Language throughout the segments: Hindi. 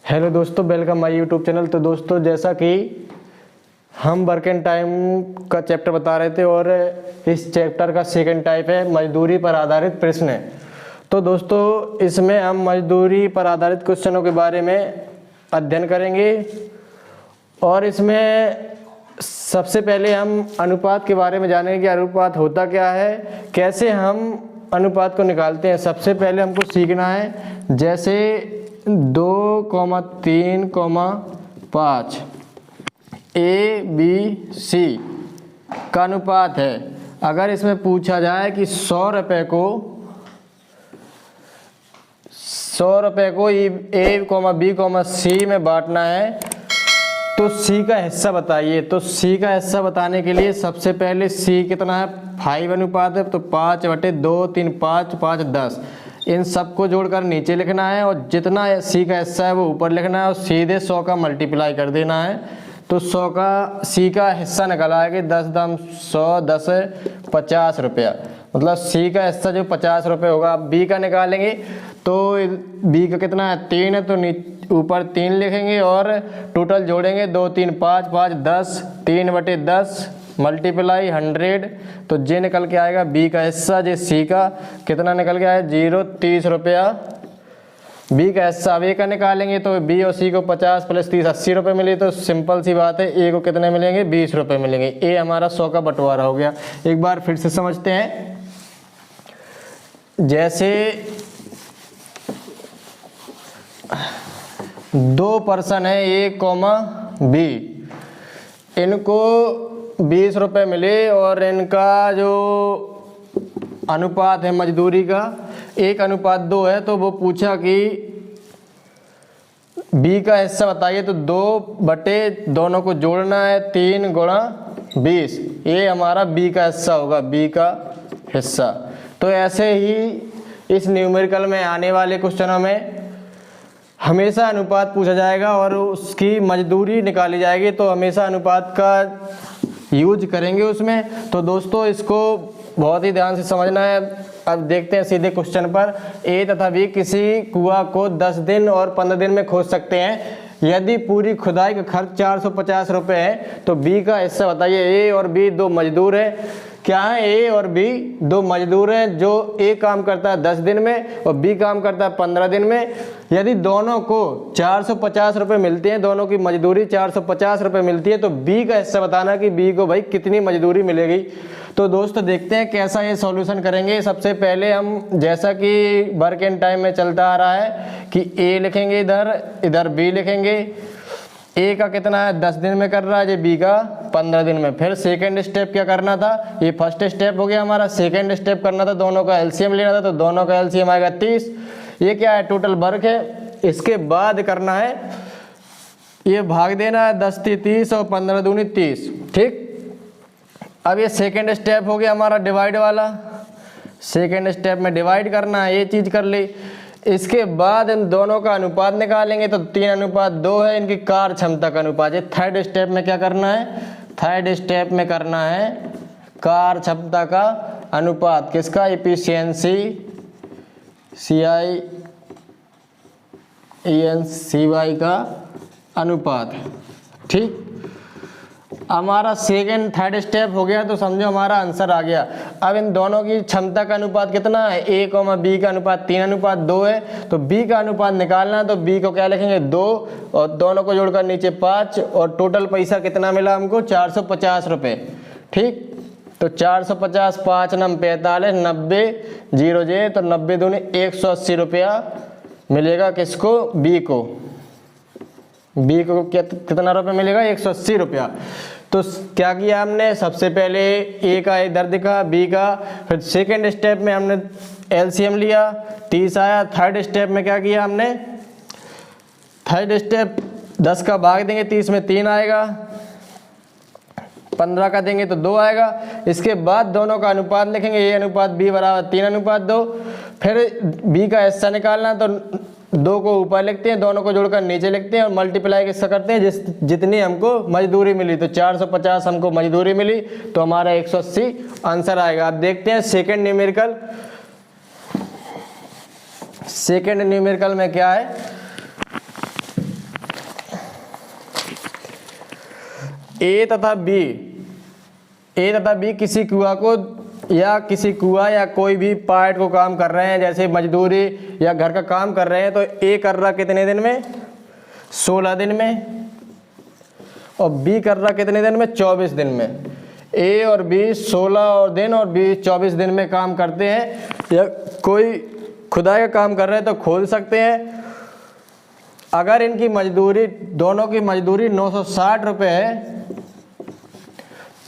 हेलो दोस्तों, वेलकम माय यूट्यूब चैनल। तो दोस्तों, जैसा कि हम वर्क एंड टाइम का चैप्टर बता रहे थे और इस चैप्टर का सेकंड टाइप है मजदूरी पर आधारित प्रश्न। तो दोस्तों, इसमें हम मजदूरी पर आधारित क्वेश्चनों के बारे में अध्ययन करेंगे और इसमें सबसे पहले हम अनुपात के बारे में जानेंगे कि अनुपात होता क्या है, कैसे हम अनुपात को निकालते हैं। सबसे पहले हमको सीखना है, जैसे 2,3,5 ABC का अनुपात है। अगर इसमें पूछा जाए कि 100 रुपये को A,B,C में बांटना है तो C का हिस्सा बताइए। तो C का हिस्सा बताने के लिए सबसे पहले C कितना है, 5 अनुपात है, तो 5/2, 3, 5, 5, 10। इन सबको जोड़कर नीचे लिखना है और जितना C का हिस्सा है वो ऊपर लिखना है और सीधे 100 का मल्टीप्लाई कर देना है। तो 100 का C का हिस्सा निकल आएगा 10 दम 100, 10 50 रुपया। मतलब C का हिस्सा जो 50 रुपये होगा। B का निकालेंगे तो B का कितना है, 3 है, तो ऊपर 3 लिखेंगे और टोटल जोड़ेंगे 2, 3, 5, 5, 10, 3/10 मल्टीप्लाई 100। तो जे निकल के आएगा B का हिस्सा, जे C का कितना निकल के आया 0, 30 रुपया B का हिस्सा। अब A का निकालेंगे तो B और C को 50 + 30 80 रुपये मिले। तो सिंपल सी बात है, A को कितने मिलेंगे, 20 रुपये मिलेंगे। A हमारा 100 का बंटवारा हो गया। एक बार फिर से समझते हैं। जैसे 2 पर्सन है A, B, इनको 20 रुपये मिले और इनका जो अनुपात है मजदूरी का 1:2 है। तो वो पूछा कि B का हिस्सा बताइए। तो 2 बटे दोनों को जोड़ना है, 3 × 20। ये हमारा B का हिस्सा होगा, B का हिस्सा। तो ऐसे ही इस न्यूमेरिकल में आने वाले क्वेश्चनों में हमेशा अनुपात पूछा जाएगा और उसकी मजदूरी निकाली जाएगी। तो हमेशा अनुपात का यूज करेंगे उसमें। तो दोस्तों, इसको बहुत ही ध्यान से समझना है। अब देखते हैं सीधे क्वेश्चन पर। A तथा B किसी कुआं को 10 दिन और 15 दिन में खोद सकते हैं। यदि पूरी खुदाई का खर्च 450 रुपये है तो B का हिस्सा बताइए। A और B 2 मजदूर हैं। क्या है, A और B 2 मजदूर हैं। जो A काम करता है 10 दिन में और B काम करता है 15 दिन में। यदि दोनों को 450 रुपये मिलते हैं, दोनों की मजदूरी 450 रुपये मिलती है, तो B का हिस्सा बताना कि B को भाई कितनी मजदूरी मिलेगी। तो दोस्तों, देखते हैं कैसा ये सॉल्यूशन करेंगे। सबसे पहले हम, जैसा कि वर्क एंड टाइम में चलता आ रहा है कि A लिखेंगे, इधर B लिखेंगे। A का कितना है, 10 दिन में कर रहा है, ये B का 15 दिन में। फिर सेकंड स्टेप क्या करना था, ये फर्स्ट स्टेप हो गया हमारा। सेकंड स्टेप करना था, दोनों का एलसीएम लेना था। तो दोनों का एलसीएम आएगा 30। ये क्या है, टोटल वर्क है। इसके बाद करना है, ये भाग देना है, 10 × 30 और 15 दूनी 30। ठीक। अब ये सेकंड स्टेप हो गया हमारा डिवाइड वाला। सेकंड स्टेप में डिवाइड करना है, ये चीज़ कर ली। इसके बाद इन दोनों का अनुपात निकालेंगे तो 3:2 है इनकी कार्य क्षमता का अनुपात। ये थर्ड स्टेप में क्या करना है, थर्ड स्टेप में करना है कार्य क्षमता का अनुपात। किसका, एफिशिएंसी, CIENCY का अनुपात। ठीक। हमारा सेकंड थर्ड स्टेप हो गया तो समझो हमारा आंसर आ गया। अब इन दोनों की क्षमता का अनुपात कितना है, A, B का अनुपात 3:2 है। तो B का अनुपात निकालना है तो B को क्या लिखेंगे, 2 और दोनों को जोड़कर नीचे 5 और टोटल पैसा कितना मिला हमको, 450 रुपये। ठीक। तो 450, 5 9 45, 90 0 जे, तो 90 दूनी 180 रुपया मिलेगा। किसको, B को। B को कितना रुपये मिलेगा, 180 रुपया। तो क्या किया हमने, सबसे पहले A का इधर दिखा, B का, फिर सेकंड स्टेप में हमने एलसीएम लिया, 30 आया। थर्ड स्टेप में क्या किया हमने, थर्ड स्टेप 10 का भाग देंगे, 30 में 3 आएगा, 15 का देंगे तो 2 आएगा। इसके बाद दोनों का अनुपात लिखेंगे, A अनुपात B बराबर 3:2। फिर B का हिस्सा निकालना तो 2 को ऊपर लिखते हैं, दोनों को जोड़कर नीचे लिखते हैं और मल्टीप्लाई किससे करते हैं, जितनी हमको मजदूरी मिली। तो 450 हमको मजदूरी मिली तो हमारा 180 आंसर आएगा। अब देखते हैं सेकंड न्यूमेरिकल। सेकंड न्यूमेरिकल में क्या है, ए तथा बी किसी कुआ या कोई भी पार्ट को काम कर रहे हैं, जैसे मजदूरी या घर का काम कर रहे हैं, तो ए कर रहा कितने दिन में? 16 दिन में, और बी कर रहा कितने दिन में? 24 दिन में। ए और बी 16 दिन और बी 24 दिन में काम करते हैं, या कोई खुदाई का काम कर रहे हैं तो खोद सकते हैं। अगर इनकी मजदूरी, दोनों की मजदूरी 960 रुपये है,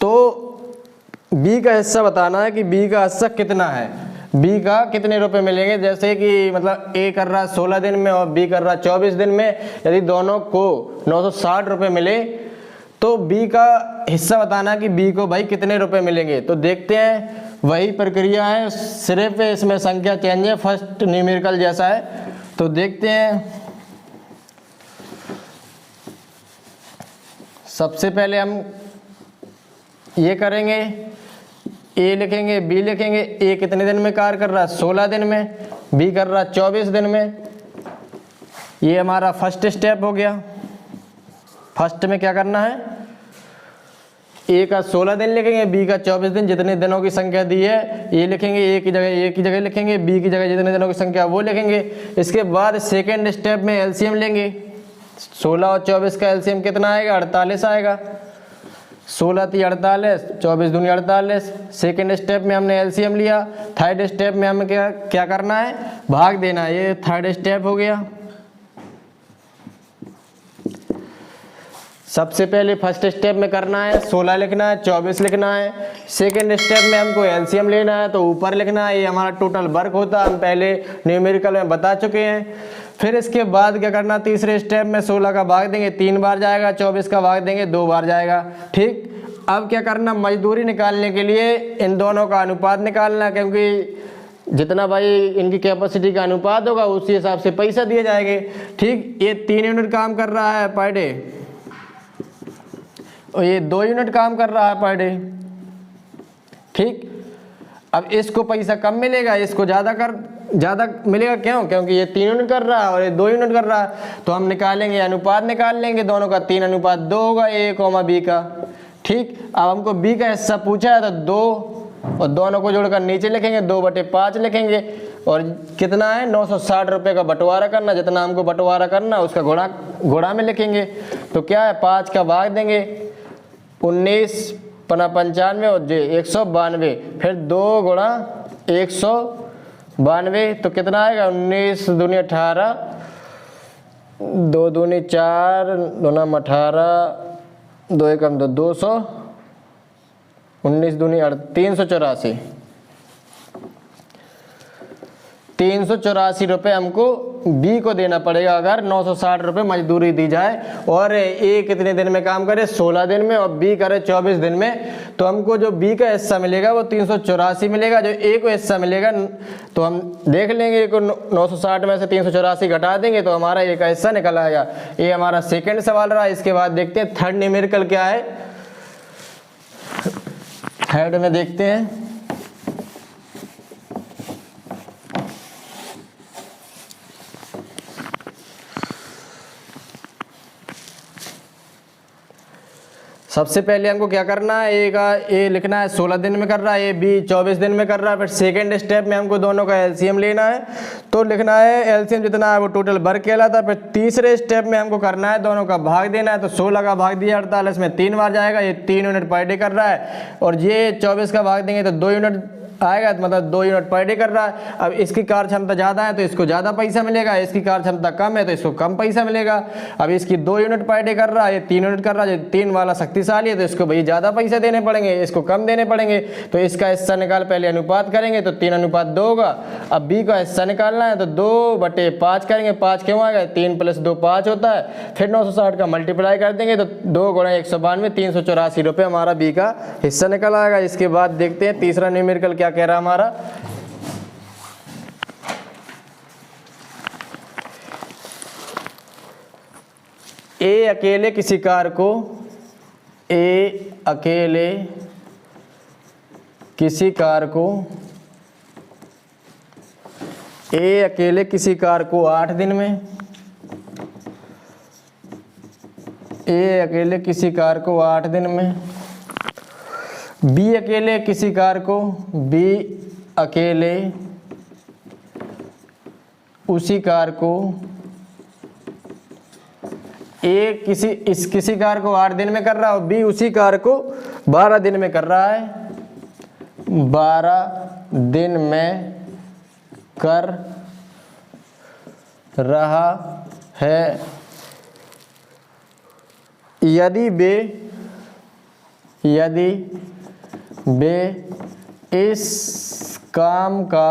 तो बी का हिस्सा बताना है कि बी का हिस्सा कितना है, बी का कितने रुपए मिलेंगे। जैसे कि मतलब ए कर रहा 16 दिन में और बी कर रहा 24 दिन में, यदि दोनों को 960 रुपये मिले तो बी का हिस्सा बताना है कि बी को भाई कितने रुपए मिलेंगे। तो देखते हैं, वही प्रक्रिया है, सिर्फ इसमें संख्या चेंज है, फर्स्ट न्यूमेरिकल जैसा है। तो देखते हैं, सबसे पहले हम ये करेंगे, ए लिखेंगे, बी लिखेंगे। ए कितने दिन में कार्य कर रहा है? 16 दिन में। बी कर रहा 24 दिन में। ये हमारा फर्स्ट स्टेप हो गया। फर्स्ट में क्या करना है? ए का 16 दिन लिखेंगे, बी का 24 दिन, जितने दिनों की संख्या दी है ये लिखेंगे, ए की जगह लिखेंगे, बी की जगह जितने दिनों की संख्या वो लिखेंगे। इसके बाद सेकेंड स्टेप में एलसीएम लेंगे। 16 और 24 का एलसीएम कितना आएगा? 48 आएगा। 16 × 48, 24 दूनी 48। सेकेंड स्टेप में हमने एलसीएम लिया। थर्ड स्टेप में हमें क्या करना है? भाग देना है। ये थर्ड स्टेप हो गया। सबसे पहले फर्स्ट स्टेप में करना है, 16 लिखना है, 24 लिखना है। सेकेंड स्टेप में हमको एलसीएम लेना है, तो ऊपर लिखना है। ये हमारा टोटल वर्क होता है, हम पहले न्यूमेरिकल में बता चुके हैं। फिर इसके बाद क्या करना? तीसरे स्टेप में 16 का भाग देंगे, 3 बार जाएगा, 24 का भाग देंगे, 2 बार जाएगा। ठीक, अब क्या करना? मजदूरी निकालने के लिए इन दोनों का अनुपात निकालना, क्योंकि जितना भाई इनकी कैपेसिटी का अनुपात होगा उसी हिसाब से पैसा दिए जाएंगे। ठीक, ये 3 यूनिट काम कर रहा है पर डे और ये 2 यूनिट काम कर रहा है पर डे। ठीक, अब इसको पैसा कम मिलेगा, इसको ज़्यादा मिलेगा। क्यों? क्योंकि ये 3 यूनिट कर रहा है और ये 2 यूनिट कर रहा है। तो हम निकालेंगे, अनुपात निकाल लेंगे दोनों का। 3:2 होगा ए कॉमा बी का। ठीक, अब हमको बी का हिस्सा पूछा है तो 2 और दोनों को जोड़कर नीचे लिखेंगे, 2/5 लिखेंगे। और कितना है? 960 रुपये का बंटवारा करना। जितना हमको बंटवारा करना उसका गुणा में लिखेंगे। तो क्या है? 5 का भाग देंगे, 19 × 95 और 192, फिर 2 × 192, तो कितना आएगा? 19 दूनी 18, 2 दूनी 4, 2 18, 2 एकम 2, 200, 19 दूनी 384। 384 रुपये हमको बी को देना पड़ेगा अगर 960 रुपये मजदूरी दी जाए। और ए कितने दिन में काम करे? 16 दिन में, और बी करे 24 दिन में। तो हमको जो बी का हिस्सा मिलेगा वो 384 मिलेगा। जो ए को हिस्सा मिलेगा तो हम देख लेंगे, ए को 960 में से 384 घटा देंगे तो हमारा ए का हिस्सा निकल आएगा। ये हमारा सेकेंड सवाल रहा। इसके बाद देखते हैं थर्ड न्यूमेरिकल क्या है। थर्ड में देखते हैं, सबसे पहले हमको क्या करना है? ए लिखना है 16 दिन में कर रहा है, ए बी 24 दिन में कर रहा है। फिर सेकेंड स्टेप में हमको दोनों का एलसीएम लेना है, तो लिखना है एलसीएम जितना है वो टोटल वर्क कहलाता है। फिर तीसरे स्टेप में हमको करना है दोनों का भाग देना है। तो 16 का भाग दिया 48 में 3 बार जाएगा, ये 3 यूनिट पर डे कर रहा है। और ये 24 का भाग देंगे तो 2 यूनिट आएगा, मतलब 2 यूनिट पर डे कर रहा है। अब इसकी कार्य क्षमता ज़्यादा है तो इसको ज़्यादा पैसा मिलेगा, इसकी कार्य क्षमता कम है तो इसको कम पैसा मिलेगा। अब इसकी 2 यूनिट पर डे कर रहा है, ये 3 यूनिट कर रहा है। जो 3 वाला शक्तिशाली है तो इसको भाई ज़्यादा पैसे देने पड़ेंगे, इसको कम देने पड़ेंगे। तो इसका हिस्सा निकाल, पहले अनुपात करेंगे तो 3:2 होगा। अब बी का हिस्सा निकालना है तो 2/5 करेंगे। 5 क्यों आएगा? 3 + 2 5 होता है। फिर 960 का मल्टीप्लाई कर देंगे तो 2 × 192, 384 रुपये हमारा बी का हिस्सा निकल आएगा। इसके बाद देखते हैं तीसरा न्यूमेरिकल क्या कह रहा है हमारा। ए अकेले किसी कार को ए अकेले किसी कार को 8 दिन में, बी अकेले किसी कार को, बी अकेले उसी कार को, ए किसी कार को 8 दिन में कर रहा है और बी उसी कार को 12 दिन में कर रहा है, 12 दिन में कर रहा है। यदि वे इस काम का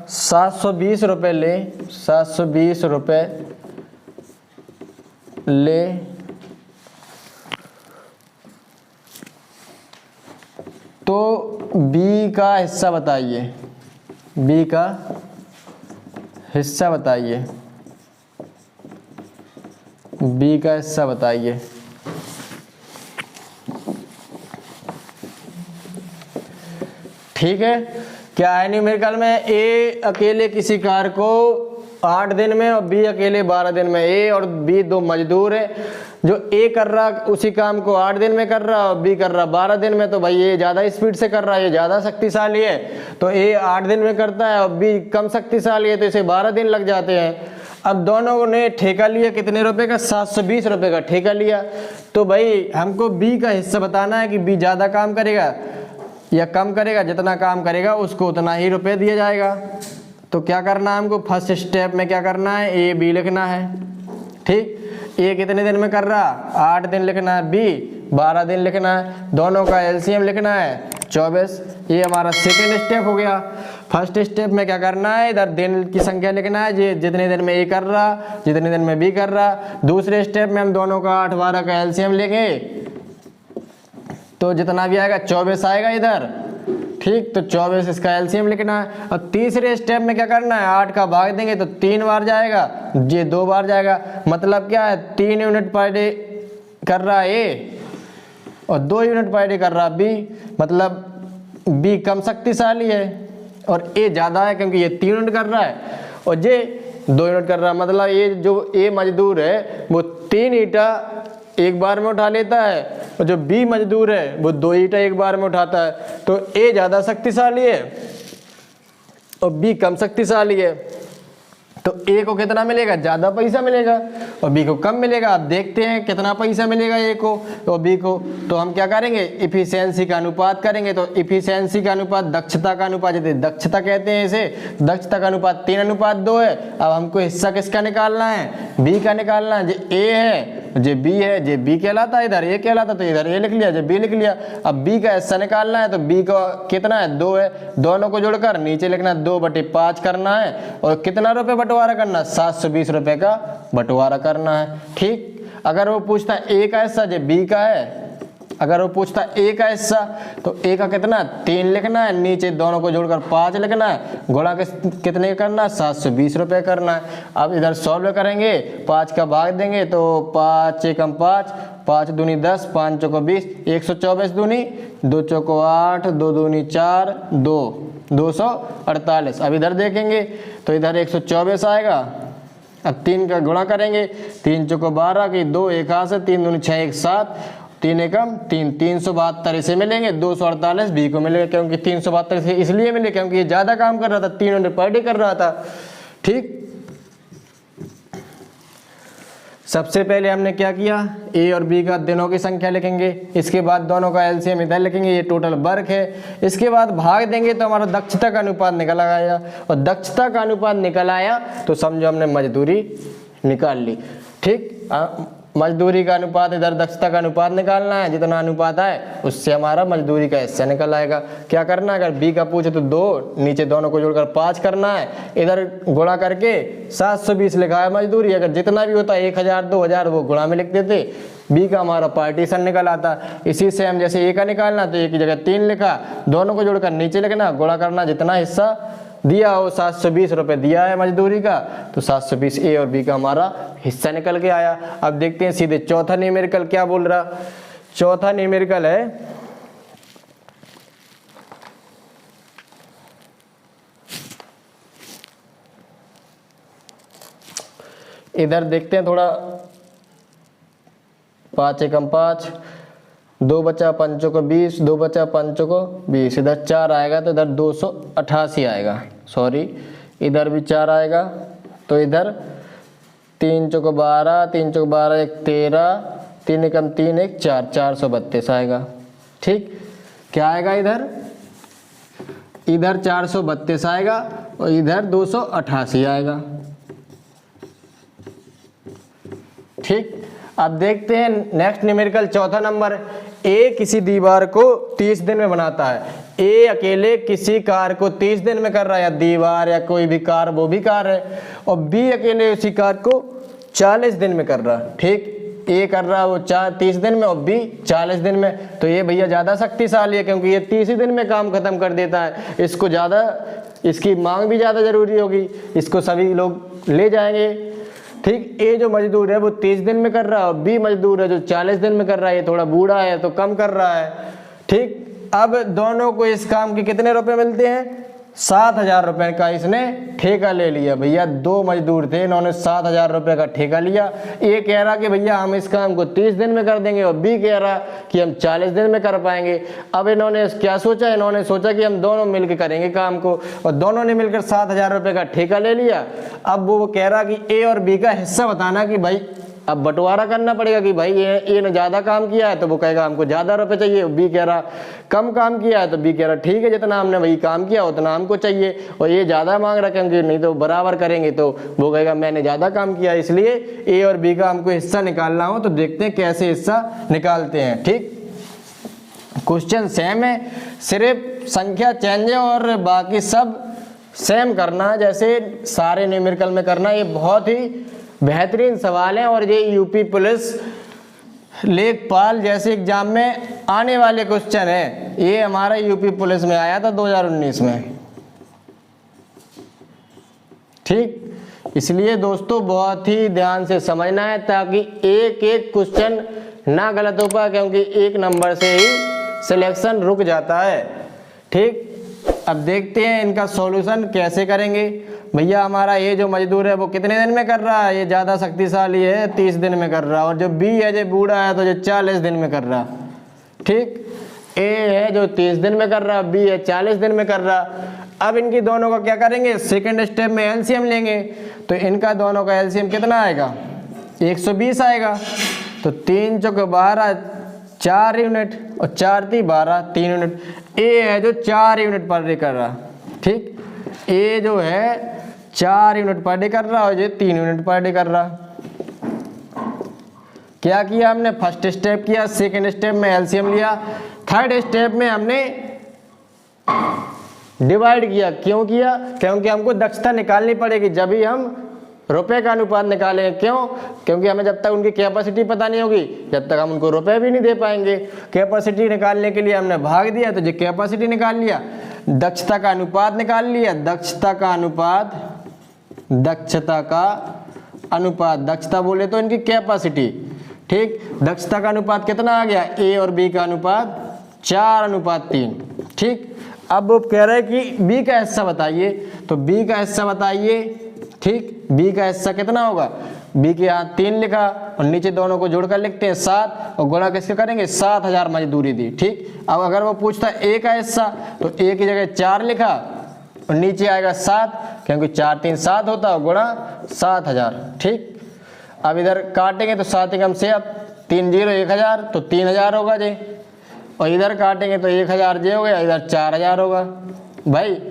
720 रुपये ले, 720 रुपये ले, तो बी का हिस्सा बताइए, बी का हिस्सा बताइए, बी का हिस्सा बताइए। ठीक है, क्या है न्यूमेरिकल में, ए अकेले किसी कार को 8 दिन में और बी अकेले 12 दिन में। ए और बी दो मजदूर है, जो ए कर रहा उसी काम को 8 दिन में कर रहा और बी कर रहा 12 दिन में, तो भाई ये ज़्यादा स्पीड से कर रहा है, ये ज़्यादा शक्तिशाली है, तो ए 8 दिन में करता है और बी कम शक्तिशाली है, तो इसे 12 दिन लग जाते हैं। अब दोनों ने ठेका लिया कितने रुपए का, 720 रुपये का ठेका लिया। तो भाई हमको बी का हिस्सा बताना है कि बी ज़्यादा काम करेगा या कम करेगा, जितना काम करेगा उसको उतना ही रुपए दिया जाएगा। तो क्या करना है हमको, फर्स्ट स्टेप में क्या करना है, ए बी लिखना है। ठीक, ए कितने दिन में कर रहा, 8 दिन लिखना है, बी 12 दिन लिखना है, दोनों का एलसीएम लिखना है 24। ये हमारा सेकेंड स्टेप हो गया। फर्स्ट स्टेप में क्या करना है, इधर दिन की संख्या लिखना है, ये जितने दिन में ए कर रहा जितने दिन में बी कर रहा। दूसरे स्टेप में हम दोनों का 8 12 का एलसीएम लेंगे, तो जितना भी आएगा 24 आएगा इधर। ठीक, तो 24 इसका एलसीएम लिखना है। और तीसरे स्टेप में क्या करना है, 8 का भाग देंगे तो 3 बार जाएगा, ये 2 बार जाएगा। मतलब क्या है, 3 यूनिट पर डे कर रहा है ए और 2 यूनिट पर डे कर रहा बी, मतलब बी कम शक्तिशाली है और ए ज़्यादा है, क्योंकि ये 3 यूनिट कर रहा है और ये 2 यूनिट कर रहा है। मतलब ये जो ए मजदूर है वो 3 ईंटा एक बार में उठा लेता है और जो बी मजदूर है वो 2 ईंटा एक बार में उठाता है। तो ए ज़्यादा शक्तिशाली है और बी कम शक्तिशाली है, तो ए को कितना मिलेगा, ज़्यादा पैसा मिलेगा और बी को कम मिलेगा। अब देखते हैं कितना पैसा मिलेगा ए को और बी को। तो हम क्या करेंगे, इफिशियंसी का अनुपात करेंगे। तो इफिशियंसी का अनुपात दक्षता का अनुपात, जैसे दक्षता कहते हैं इसे, दक्षता का अनुपात 3:2 है। अब हमको हिस्सा किसका निकालना है, बी का निकालना है। जो ए है जो बी है, जो बी कहलाता है, इधर ए कहलाता, तो इधर ए लिख लिया, जो बी लिख लिया। अब बी का हिस्सा निकालना है, तो बी का कितना है, 2 है, दोनों को जोड़कर नीचे लिखना 2/5 करना है और कितना रुपए बंटवारा करना, 720 रुपए का बंटवारा करना है। ठीक, अगर वो पूछता है ए का हिस्सा जो बी का है, अगर वो पूछता है ए का हिस्सा, तो ए का कितना 3 लिखना है, नीचे दोनों को जोड़कर 5 लिखना है, गुणा कितने करना है, 720 रुपये करना है। अब इधर सॉल्व करेंगे, 5 का भाग देंगे तो 5 एकम 5, 5 दूनी 10, 5 चौको 20, 124 दूनी 2 चौको 8, 2 दूनी 4, 248। अब इधर देखेंगे तो इधर 124 आएगा। अब 3 का गुणा करेंगे, 3 चौको 12 की 2 एक हाथ से, 3 दूनी 6 1 7, 3 एकम 3, 372 इसे मिलेंगे, 248 बी को मिलेगा, क्योंकि 372 इसलिए मिले क्योंकि ये ज़्यादा काम कर रहा था, 3 यूनिट पर डे कर रहा था। ठीक, सबसे पहले हमने क्या किया, ए और बी का दिनों की संख्या लिखेंगे, इसके बाद दोनों का एलसीएम इधर लिखेंगे, ये टोटल वर्क है। इसके बाद भाग देंगे तो हमारा दक्षता का अनुपात निकल आया और दक्षता का अनुपात निकल आया तो समझो हमने मजदूरी निकाल ली। ठीक, मजदूरी का अनुपात इधर दक्षता का अनुपात निकालना है, जितना अनुपात है उससे हमारा मजदूरी का हिस्सा निकल आएगा। क्या करना है, अगर बी का पूछे तो 2, नीचे दोनों को जोड़कर 5 करना है, इधर गुणा करके 720 लिखा है मजदूरी, अगर जितना भी होता है 1000 2000 वो गुणा में लिख देते, बी का हमारा पार्टीशन निकल आता। इसी से हम जैसे ए का निकालना तो ए की जगह 3 लिखा, दोनों को जोड़कर नीचे लिखना, गुणा करना, जितना हिस्सा दिया हो 720 रुपये दिया है मजदूरी का, तो 720 ए और बी का हमारा हिस्सा निकल के आया। अब देखते हैं सीधे चौथा न्यूमेरिकल क्या बोल रहा। चौथा न्यूमेरिकल है इधर देखते हैं थोड़ा, 5 एकम 5, 2 बचा 5 को 20, 2 बचा 5 को 20, इधर 4 आएगा तो इधर 288 आएगा, सॉरी इधर भी 4 आएगा तो इधर 3 चौको 12, 3 चौको 12 एक 13, 3 एकम 3 एक 4, 432 आएगा। ठीक, क्या आएगा इधर 432 आएगा और इधर 288 आएगा। ठीक, अब देखते हैं नेक्स्ट न्यूमेरिकल, चौथा नंबर। ए किसी दीवार को 30 दिन में बनाता है। ए अकेले किसी कार को 30 दिन में कर रहा है, या दीवार या कोई भी कार, वो भी कार है, और बी अकेले उसी कार को 40 दिन में कर रहा है। ठीक, ए कर रहा है वो 30 दिन में और बी 40 दिन में, तो ये भैया ज़्यादा शक्तिशाली है क्योंकि ये 30 ही दिन में काम खत्म कर देता है। इसको ज़्यादा, इसकी मांग भी ज़्यादा ज़रूरी होगी, इसको सभी लोग ले जाएंगे। ठीक, ए जो मजदूर है वो 30 दिन में कर रहा है और बी मजदूर है जो 40 दिन में कर रहा है, ये थोड़ा बूढ़ा है तो कम कर रहा है। ठीक, अब दोनों को इस काम के कितने रुपए मिलते हैं, 7,000 रुपये का इसने ठेका ले लिया। भैया 2 मजदूर थे, इन्होंने 7,000 रुपये का ठेका लिया। ए कह रहा कि भैया हम इस काम को 30 दिन में कर देंगे और बी कह रहा कि हम 40 दिन में कर पाएंगे। अब इन्होंने क्या सोचा, इन्होंने सोचा कि हम दोनों मिलकर करेंगे काम को, और दोनों ने मिलकर 7,000 रुपये का ठेका ले लिया। अब वो कह रहा कि ए और बी का हिस्सा बताना, कि भाई अब बंटवारा करना पड़ेगा कि भाई ए ने ज़्यादा काम किया है तो वो कहेगा हमको ज़्यादा रुपए चाहिए, बी कह रहा कम काम किया है तो बी कह रहा ठीक है जितना हमने वही काम किया उतना हमको चाहिए, और ये ज़्यादा मांग रहा क्योंकि नहीं तो बराबर करेंगे तो वो कहेगा मैंने ज़्यादा काम किया, इसलिए ए और बी का हमको हिस्सा निकालना हो। तो देखते हैं कैसे हिस्सा निकालते हैं। ठीक, क्वेश्चन सेम है, सिर्फ संख्या चेंज है और बाकी सब सेम करना, जैसे सारे न्यूमेरिकल में करना। ये बहुत ही बेहतरीन सवाल है और ये यूपी पुलिस लेखपाल जैसे एग्जाम में आने वाले क्वेश्चन है। ये हमारा यूपी पुलिस में आया था 2019 में। ठीक, इसलिए दोस्तों बहुत ही ध्यान से समझना है ताकि एक एक क्वेश्चन ना गलत हो पाए, क्योंकि 1 नंबर से ही सिलेक्शन रुक जाता है। ठीक, अब देखते हैं इनका सॉल्यूशन कैसे करेंगे। भैया हमारा ये जो मजदूर है वो कितने दिन में कर रहा है, ये ज़्यादा शक्तिशाली है 30 दिन में कर रहा है, और जो बी है जो बूढ़ा है तो जो 40 दिन में कर रहा। ठीक, ए है जो 30 दिन में कर रहा, बी है 40 दिन में कर रहा। अब इनकी दोनों का क्या करेंगे, सेकंड स्टेप में एलसीएम लेंगे। तो इनका दोनों का एलसीएम कितना आएगा, 120 आएगा। तो 3 चौके 12 4 यूनिट और 4 × 12 3 यूनिट। ए है जो 4 यूनिट पर डे कर रहा। ठीक, ए जो है 4 यूनिट पर डे कर रहा और ये 3 यूनिट पर डे कर रहा। क्या किया हमने, फर्स्ट स्टेप किया, सेकंड स्टेप में एलसीएम लिया, थर्ड स्टेप में हमने डिवाइड किया। क्यों किया, क्योंकि हमको दक्षता निकालनी पड़ेगी जब भी हम रुपए का अनुपात निकालेंगे। क्यों, क्योंकि हमें जब तक उनकी कैपेसिटी पता नहीं होगी जब तक हम उनको रुपए भी नहीं दे पाएंगे। कैपेसिटी निकालने के लिए हमने भाग दिया तो जो कैपेसिटी निकाल लिया, दक्षता का अनुपात निकाल लिया, दक्षता का अनुपात, दक्षता बोले तो इनकी कैपेसिटी। ठीक, दक्षता का अनुपात कितना आ गया, ए और बी का अनुपात 4:3। ठीक, अब वो कह रहे हैं कि बी का हिस्सा बताइए, तो बी का हिस्सा बताइए। ठीक, बी का हिस्सा कितना होगा, बी के यहाँ 3 लिखा और नीचे दोनों को जोड़कर लिखते हैं 7 और गुणा किसके करेंगे, 7,000 मजदूरी दी। ठीक, अब अगर वो पूछता है ए का हिस्सा तो ए की जगह 4 लिखा और नीचे आएगा 7, क्योंकि 4 3 7 होता है, गुणा 7,000। ठीक, अब इधर काटेंगे तो 7 एकम से, अब 3 0 1,000 तो 3,000 होगा जी, और इधर काटेंगे तो 1,000 जे हो गया, इधर 4,000 होगा। भाई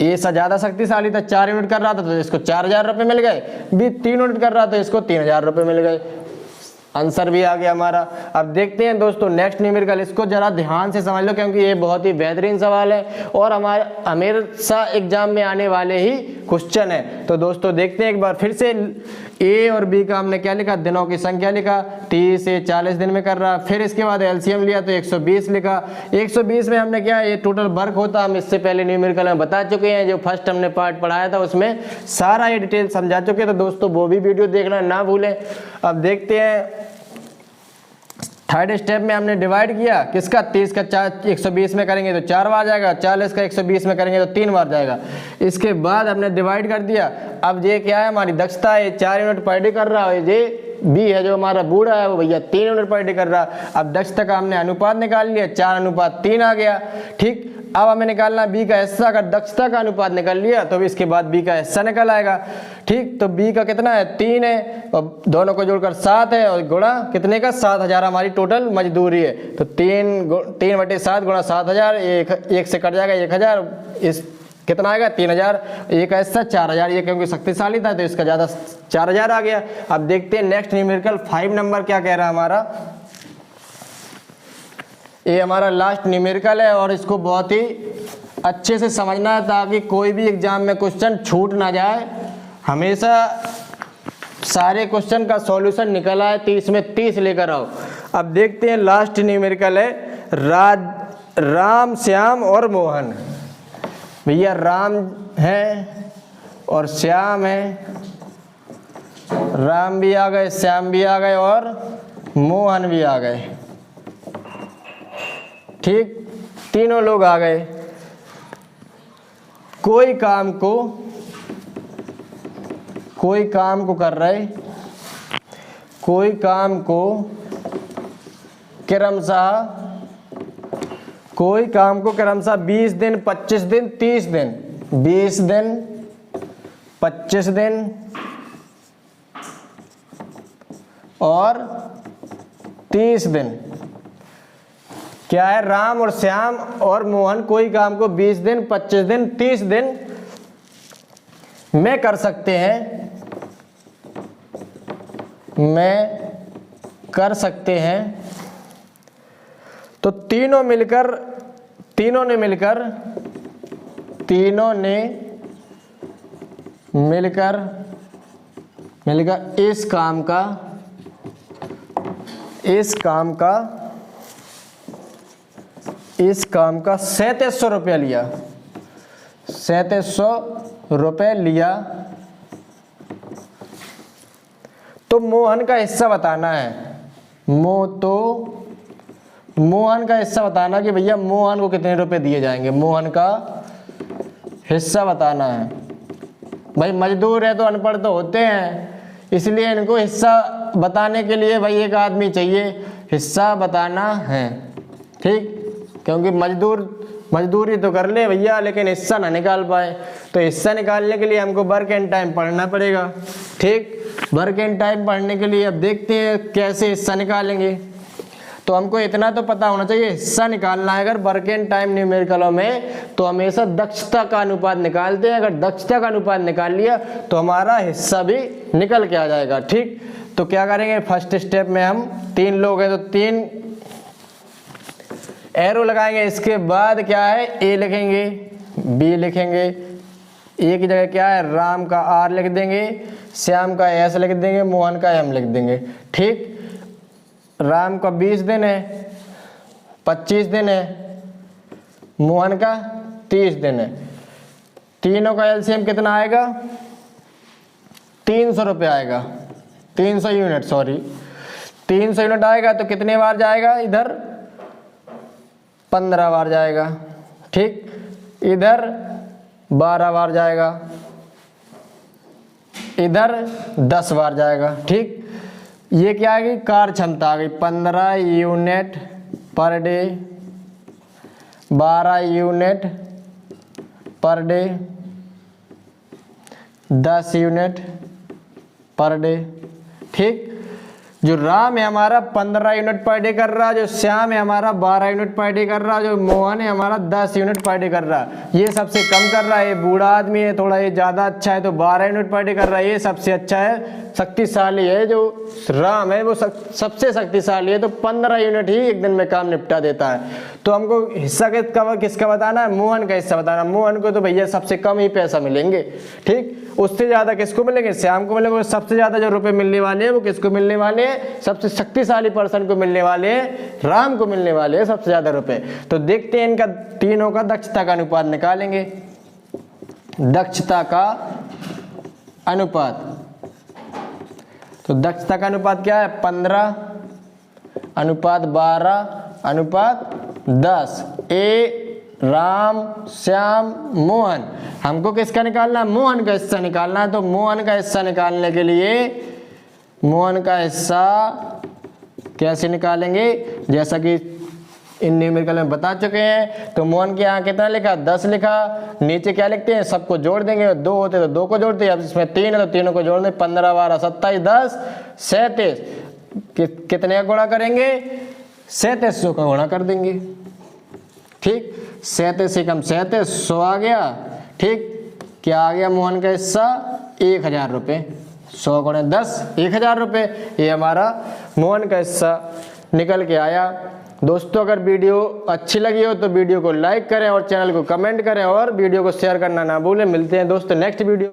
ए सा ज़्यादा शक्तिशाली था, 4 यूनिट कर रहा था तो इसको 4,000 रुपये मिल गए, बी 3 यूनिट कर रहा था तो इसको 3,000 रुपये मिल गए। आंसर भी आ गया हमारा। अब देखते हैं दोस्तों नेक्स्ट न्यूमेरिकल, इसको जरा ध्यान से समझ लो क्योंकि ये बहुत ही बेहतरीन सवाल है और हमारे हमेशा एग्जाम में आने वाले ही क्वेश्चन है। तो दोस्तों देखते हैं एक बार फिर से, ए और बी का हमने क्या लिखा, दिनों की संख्या लिखा, 30 से 40 दिन में कर रहा। फिर इसके बाद एलसीएम लिया तो 120 लिखा। 120 में हमने क्या, ये टोटल वर्क होता, हम इससे पहले न्यूमेरिकल में बता चुके हैं, जो फर्स्ट हमने पार्ट पढ़ाया था उसमें सारा ये डिटेल समझा चुके हैं। तो दोस्तों वो भी वीडियो देखना ना भूलें। अब देखते हैं थर्ड स्टेप में हमने डिवाइड किया किसका, 30 का 120 में करेंगे तो 4 बार जाएगा, 40 का 120 में करेंगे तो 3 बार जाएगा। इसके बाद हमने डिवाइड कर दिया। अब ये क्या है, हमारी दक्षता है, 4 यूनिट पर डे कर रहा है, ये बी है जो हमारा बूढ़ा है वो भैया 3 यूनिट पर डे कर रहा है। अब दक्षता का हमने अनुपात निकाल लिया, 4:3 आ गया। ठीक, अब हमें निकालना बी का हिस्सा। अगर दक्षता का अनुपात निकाल लिया तो इसके बाद बी का हिस्सा निकल आएगा। ठीक, तो बी का कितना है, 3 है, और दोनों को जोड़कर 7 है, और गुणा कितने का, 7000 हमारी टोटल मजदूरी है। तो 3/7 गुणा 7000, एक से कट जाएगा 1000, इस कितना आएगा 3000, एक हिस्सा 4000, ये क्योंकि शक्तिशाली था तो इसका ज़्यादा 4000 आ गया। अब देखते हैं नेक्स्ट न्यूमेरिकल 5 नंबर क्या कह रहा है हमारा। ये हमारा लास्ट न्यूमेरिकल है और इसको बहुत ही अच्छे से समझना है ताकि कोई भी एग्जाम में क्वेश्चन छूट ना जाए। हमेशा सारे क्वेश्चन का सॉल्यूशन निकल आए, 30 में 30 लेकर आओ। अब देखते हैं लास्ट न्यूमेरिकल है राम, श्याम और मोहन। भैया राम है और श्याम है, राम भी आ गए, श्याम भी आ गए और मोहन भी आ गए। ठीक, तीनों लोग आ गए। कोई काम को कर रहे, कोई काम को क्रमशः 20 दिन, 25 दिन, 30 दिन, 20 दिन, 25 दिन और 30 दिन। क्या है, राम और श्याम और मोहन कोई काम को 20 दिन, 25 दिन, 30 दिन में कर सकते हैं, तो तीनों ने मिलकर इस काम का 3700 रुपया लिया, 3700 रुपये लिया। तो मोहन का हिस्सा बताना है, मोहन का हिस्सा बताना कि भैया मोहन को कितने रुपए दिए जाएंगे, मोहन का हिस्सा बताना है। भाई मजदूर है तो अनपढ़ तो होते हैं, इसलिए इनको हिस्सा बताने के लिए भाई एक आदमी चाहिए, हिस्सा बताना है। ठीक, क्योंकि मजदूरी तो कर ले भैया लेकिन हिस्सा ना निकाल पाए, तो हिस्सा निकालने के लिए हमको वर्क एंड टाइम पढ़ना पड़ेगा। ठीक, वर्क एंड टाइम पढ़ने के लिए अब देखते हैं कैसे हिस्सा निकालेंगे। तो हमको इतना तो पता होना चाहिए, हिस्सा निकालना है अगर वर्क एंड टाइम न्यूमेरिकलों में तो हमेशा दक्षता का अनुपात निकालते हैं। अगर दक्षता का अनुपात निकाल लिया तो हमारा हिस्सा भी निकल के आ जाएगा। ठीक, तो क्या करेंगे, फर्स्ट स्टेप में हम 3 लोग हैं तो 3 एरो लगाएंगे। इसके बाद क्या है, ए लिखेंगे, बी लिखेंगे, ए की जगह क्या है, राम का आर लिख देंगे, श्याम का एस लिख देंगे, मोहन का एम लिख देंगे। ठीक, राम का 20 दिन है, 25 दिन है, मोहन का 30 दिन है। तीनों का एलसीएम कितना आएगा, 300 रुपये आएगा, 300 यूनिट, सॉरी 300 यूनिट आएगा। तो कितने बार जाएगा, इधर 15 बार जाएगा। ठीक, इधर 12 बार जाएगा, इधर 10 बार जाएगा। ठीक, ये क्या आ गई, कार्य क्षमता आ गई, 15 unit per day, 12 unit per day, 10 unit per day. ठीक, जो राम है हमारा 15 यूनिट पर डे कर रहा, जो श्याम है हमारा 12 यूनिट पर डे कर रहा, जो मोहन है हमारा 10 यूनिट पर डे कर रहा। ये सबसे कम कर रहा है, ये बूढ़ा आदमी है थोड़ा, ये ज़्यादा अच्छा है तो 12 यूनिट पर डे कर रहा है, ये सबसे अच्छा है, शक्तिशाली है। जो राम है वो सबसे शक्तिशाली है, तो 15 यूनिट ही एक दिन में काम निपटा देता है। तो हमको हिस्सा किसका बताना है, मोहन का हिस्सा बताना। मोहन को तो भैया सबसे कम ही पैसा मिलेंगे। ठीक, उससे ज़्यादा किसको मिलेंगे, श्याम को मिलेंगे। सबसे ज़्यादा जो रुपए मिलने वाले हैं वो किसको मिलने वाले हैं, सबसे शक्तिशाली पर्सन को मिलने वाले हैं, राम को मिलने वाले हैं सबसे ज़्यादा रुपए। तो देखते हैं इनका तीनों का दक्षता का अनुपात निकालेंगे। दक्षता का अनुपात, तो दक्षता का अनुपात क्या है, 15 अनुपात 12:10। ए राम, श्याम, मोहन। हमको किसका निकालना है? मोहन का हिस्सा निकालना है। तो मोहन का हिस्सा निकालने के लिए मोहन का हिस्सा कैसे निकालेंगे, जैसा कि इन न्यूमेरिकल में बता चुके हैं। तो मोहन के यहाँ कितना लिखा? 10 लिखा। नीचे क्या लिखते हैं? सबको जोड़ देंगे, 2 होते तो 2 को जोड़ते हैं। अब इसमें 3 है तो तीनों को जोड़ दें। 15, 12, 27, 10, 37। कितने का गुणा करेंगे? 3700 का गुणा कर देंगे। ठीक, 37 से कम 37, 100 आ गया। ठीक, क्या आ गया मोहन का हिस्सा? 1000 रुपये। 100 गुणे 10, 1000 रुपये। ये हमारा मोहन का हिस्सा निकल के आया। दोस्तों अगर वीडियो अच्छी लगी हो तो वीडियो को लाइक करें और चैनल को कमेंट करें और वीडियो को शेयर करना ना भूलें। मिलते हैं दोस्तों नेक्स्ट वीडियो।